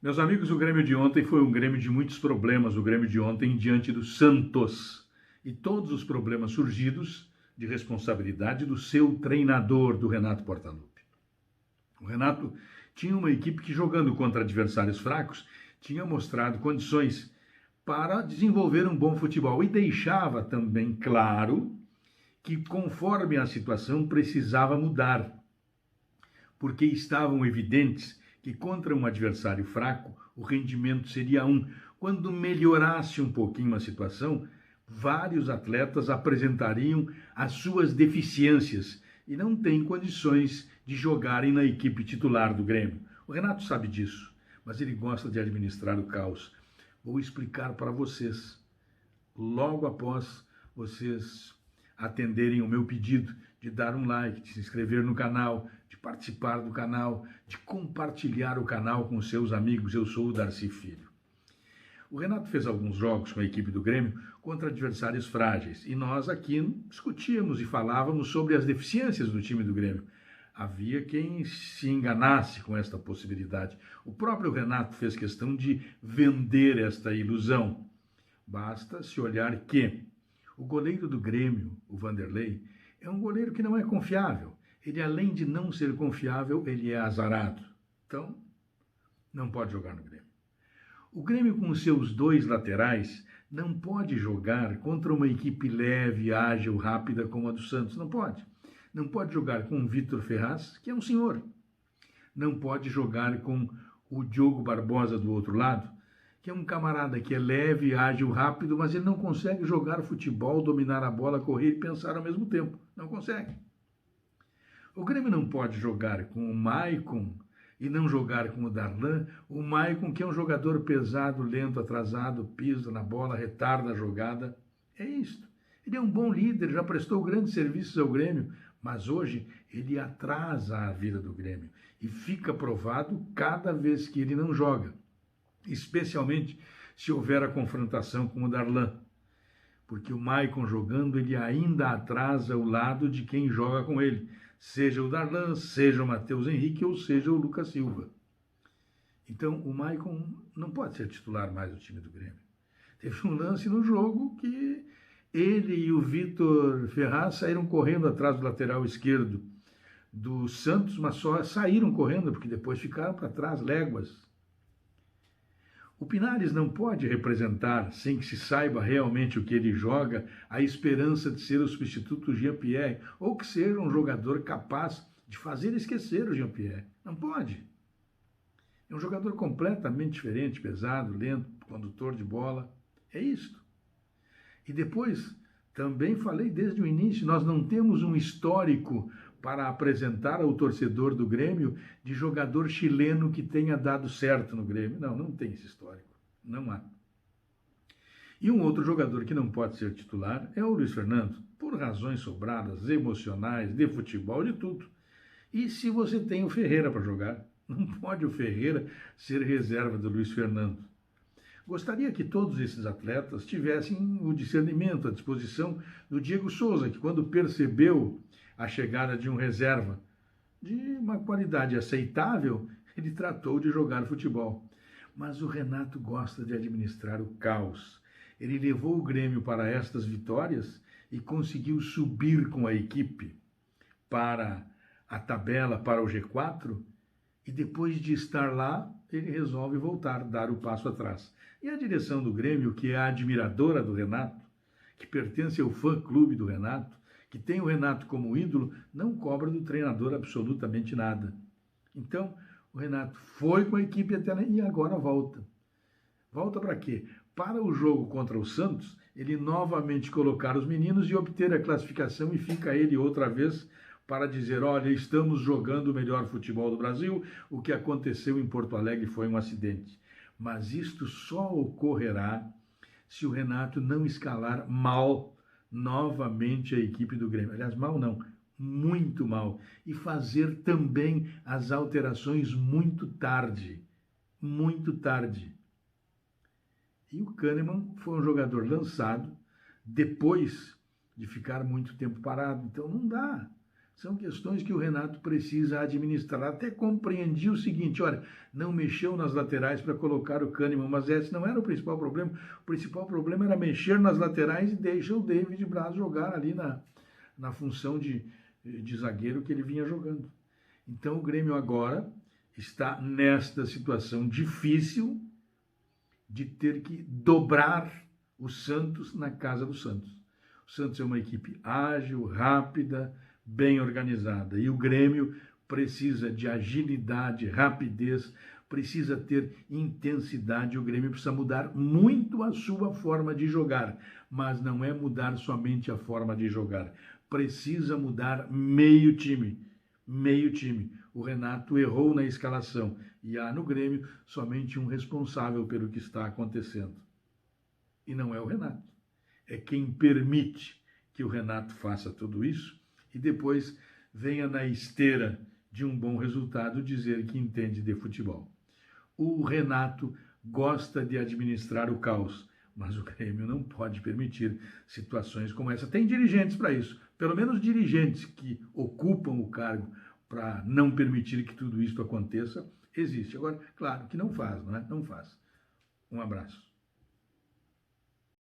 Meus amigos, o Grêmio de ontem foi um Grêmio de muitos problemas, o Grêmio de ontem diante do Santos. E todos os problemas surgidos de responsabilidade do seu treinador, do Renato Portaluppi. O Renato tinha uma equipe que, jogando contra adversários fracos, tinha mostrado condições para desenvolver um bom futebol e deixava também claro que, conforme a situação, precisava mudar, porque estavam evidentes que contra um adversário fraco o rendimento seria um. Quando melhorasse um pouquinho a situação, vários atletas apresentariam as suas deficiências e não têm condições de jogarem na equipe titular do Grêmio. O Renato sabe disso, mas ele gosta de administrar o caos. Vou explicar para vocês, logo após vocês atenderem o meu pedido de dar um like, de se inscrever no canal, de participar do canal, de compartilhar o canal com seus amigos. Eu sou o Darcy Filho. O Renato fez alguns jogos com a equipe do Grêmio contra adversários frágeis e nós aqui discutíamos e falávamos sobre as deficiências do time do Grêmio. Havia quem se enganasse com esta possibilidade. O próprio Renato fez questão de vender esta ilusão. Basta se olhar que o goleiro do Grêmio, o Vanderlei, é um goleiro que não é confiável. Ele, além de não ser confiável, ele é azarado. Então, não pode jogar no Grêmio. O Grêmio, com os seus dois laterais, não pode jogar contra uma equipe leve, ágil, rápida como a do Santos. Não pode. Não pode jogar com o Vitor Ferraz, que é um senhor. Não pode jogar com o Diogo Barbosa do outro lado, que é um camarada que é leve, ágil, rápido, mas ele não consegue jogar futebol, dominar a bola, correr e pensar ao mesmo tempo. Não consegue. O Grêmio não pode jogar com o Maicon e não jogar com o Darlan. O Maicon, que é um jogador pesado, lento, atrasado, pisa na bola, retarda a jogada. É isto. Ele é um bom líder, já prestou grandes serviços ao Grêmio, mas hoje ele atrasa a vida do Grêmio e fica provado cada vez que ele não joga, especialmente se houver a confrontação com o Darlan, porque o Maicon jogando, ele ainda atrasa o lado de quem joga com ele, seja o Darlan, seja o Matheus Henrique ou seja o Lucas Silva. Então o Maicon não pode ser titular mais do time do Grêmio. Teve um lance no jogo que ele e o Vitor Ferraz saíram correndo atrás do lateral esquerdo do Santos, mas só saíram correndo, porque depois ficaram para trás, léguas. O Pinares não pode representar, sem que se saiba realmente o que ele joga, a esperança de ser o substituto do Jean-Pierre, ou que seja um jogador capaz de fazer esquecer o Jean-Pierre. Não pode. É um jogador completamente diferente, pesado, lento, condutor de bola. É isto. E depois, também falei desde o início, nós não temos um histórico para apresentar ao torcedor do Grêmio de jogador chileno que tenha dado certo no Grêmio. Não, não tem esse histórico. Não há. E um outro jogador que não pode ser titular é o Luiz Fernando, por razões sobradas, emocionais, de futebol, de tudo. E se você tem o Ferreira para jogar, não pode o Ferreira ser reserva do Luiz Fernando. Gostaria que todos esses atletas tivessem o discernimento, a disposição do Diego Souza, que quando percebeu a chegada de um reserva de uma qualidade aceitável, ele tratou de jogar futebol. Mas o Renato gosta de administrar o caos. Ele levou o Grêmio para estas vitórias e conseguiu subir com a equipe para a tabela, para o G4, e depois de estar lá, ele resolve voltar, dar o passo atrás. E a direção do Grêmio, que é a admiradora do Renato, que pertence ao fã-clube do Renato, que tem o Renato como ídolo, não cobra do treinador absolutamente nada. Então, o Renato foi com a equipe até lá e agora volta. Volta para quê? Para o jogo contra o Santos, ele novamente colocar os meninos e obter a classificação, e fica ele outra vez para dizer, olha, estamos jogando o melhor futebol do Brasil, o que aconteceu em Porto Alegre foi um acidente. Mas isto só ocorrerá se o Renato não escalar mal novamente a equipe do Grêmio. Aliás, mal não, muito mal. E fazer também as alterações muito tarde. Muito tarde. E o Kahneman foi um jogador lançado depois de ficar muito tempo parado. Então não dá. São questões que o Renato precisa administrar. Até compreendi o seguinte, olha, não mexeu nas laterais para colocar o Kahneman, mas esse não era o principal problema. O principal problema era mexer nas laterais e deixar o David Braz jogar ali na função de zagueiro que ele vinha jogando. Então o Grêmio agora está nesta situação difícil de ter que dobrar o Santos na casa do Santos. O Santos é uma equipe ágil, rápida, bem organizada. E o Grêmio precisa de agilidade, rapidez, precisa ter intensidade. O Grêmio precisa mudar muito a sua forma de jogar, mas não é mudar somente a forma de jogar. Precisa mudar meio time. Meio time. O Renato errou na escalação e há no Grêmio somente um responsável pelo que está acontecendo. E não é o Renato. É quem permite que o Renato faça tudo isso e depois venha na esteira de um bom resultado dizer que entende de futebol. O Renato gosta de administrar o caos, mas o Grêmio não pode permitir situações como essa. Tem dirigentes para isso, pelo menos dirigentes que ocupam o cargo para não permitir que tudo isso aconteça, existe. Agora, claro que não faz, não é? Não faz. Um abraço.